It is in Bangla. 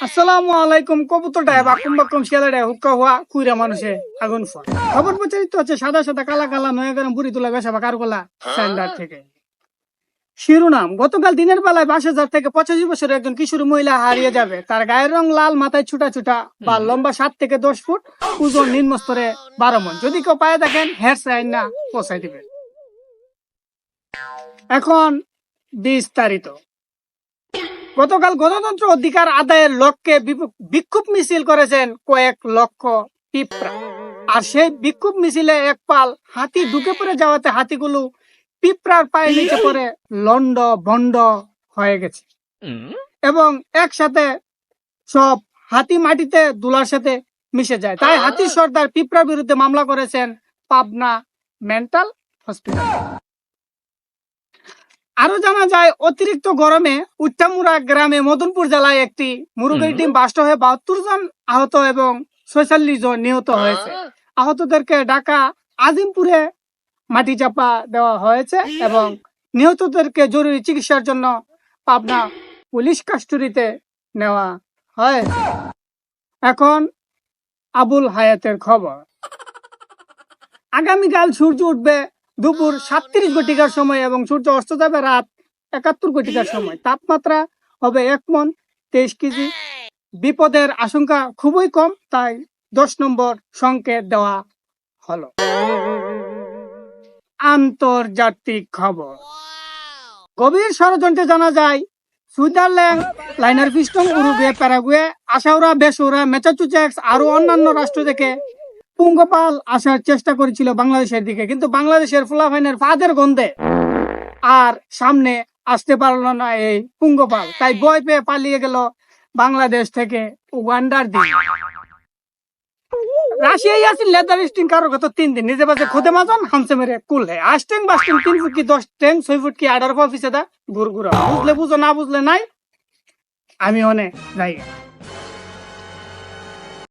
আসসালামু আলাইকুম। কবুতরটায় বাকুম বাকুম শিয়ালাটায় হুক্কা হওয়া কুইরা মানুষে আগুন ফোয়া খবর প্রচারিত হচ্ছে সাদা সাদা কালা কালা নয়া গরম বুড়ি তোলা বেসা বা কারগোলা স্যান্ডার থেকে। শিরোনাম: গতকাল দিনের বেলায় 22,000 থেকে 85 বছরের একজন কিশোরী মহিলা হারিয়ে যাবে। তার গায়ের রং লাল, মাথায় ছুটা ছুটা বা লম্বা 7 থেকে 10 ফুট, ওজন নিম্ন স্তরে 12 মণ। যদি কেউ পায়ে থাকেন হেডস আইন না পৌঁছাই দিবেন। এখন বিস্তারিত। গতকাল গণতন্ত্র অধিকার আদায়ের লক্ষ্যে বিক্ষোভ মিছিল করেছেন কয়েক লক্ষ পিঁপড়া। আর সেই বিক্ষোভ মিছিলে এক পাল হাতি ঢুকে পড়ে যাওয়াতে হাতিগুলো পিঁপড়ার পায়ে নিচে পড়ে লন্ড ভন্ড হয়ে গেছে এবং একসাথে সব হাতি মাটিতে দুলার সাথে মিশে যায়। তাই হাতি সর্দার পিঁপড়ার বিরুদ্ধে মামলা করেছেন পাবনা মেন্টাল হসপিটাল। আরো জানা যায়, অতিরিক্ত গরমে উচ্চামুড়া গ্রামে মদনপুর জেলায় একটি মুরগির ডিম বাস্ট হয়ে 72 জন আহত এবং 46 জন নিহত হয়েছে। আহতদেরকে ঢাকা আজিমপুরে মাটি চাপা দেওয়া হয়েছে এবং নিহতদেরকে জরুরি চিকিৎসার জন্য পাবনা পুলিশ কাস্টডিতে নেওয়া হয়েছে। এখন আবুল হায়াতের খবর। আগামীকাল সূর্য উঠবে দুপুর 37 ঘটিকার সময় এবং সূর্য অস্ত যাবে রাত 71 ঘটিকার সময়। তাপমাত্রা হবে 1 মণ 23 কেজি। বিপদের আশঙ্কা খুবই কম, তাই 10 নম্বর সংকেত দেওয়া হলো। আন্তর্জাতিক খবর। গভীর ষড়যন্ত্রে জানা যায়, সুইজারল্যান্ড, লাইনার পিস্টন, উরুগুয়ে, প্যারাগুয়ে, আশাউরা, বেসুরা, ম্যাসাচুসেটস আরো অন্যান্য রাষ্ট্র থেকে পুঙ্গপাল আসার চেষ্টা করেছিল বাংলাদেশের দিকে, কিন্তু বাংলাদেশের ফুলাফাইনের ফাদের গন্ধে আর সামনে আসতে পারলো না এই পুঙ্গপাল। তাই ভয় পেয়ে পালিয়ে গেল বাংলাদেশ থেকে উগান্ডার দিকে। রাশিয়ায় আসি লেদার স্টিং কারো গত 3 দিন নিজে বাজে খোদে মাজন হামসে মেরে কুল হে আস্টিং বাস্টিং 3 ফুট কি 10 ট্যাং 6 ফুট কি 18 অফিসে দা গুরগুরা বুঝলে বুঝো না বুঝলে নাই। আমি অনেক জায়গা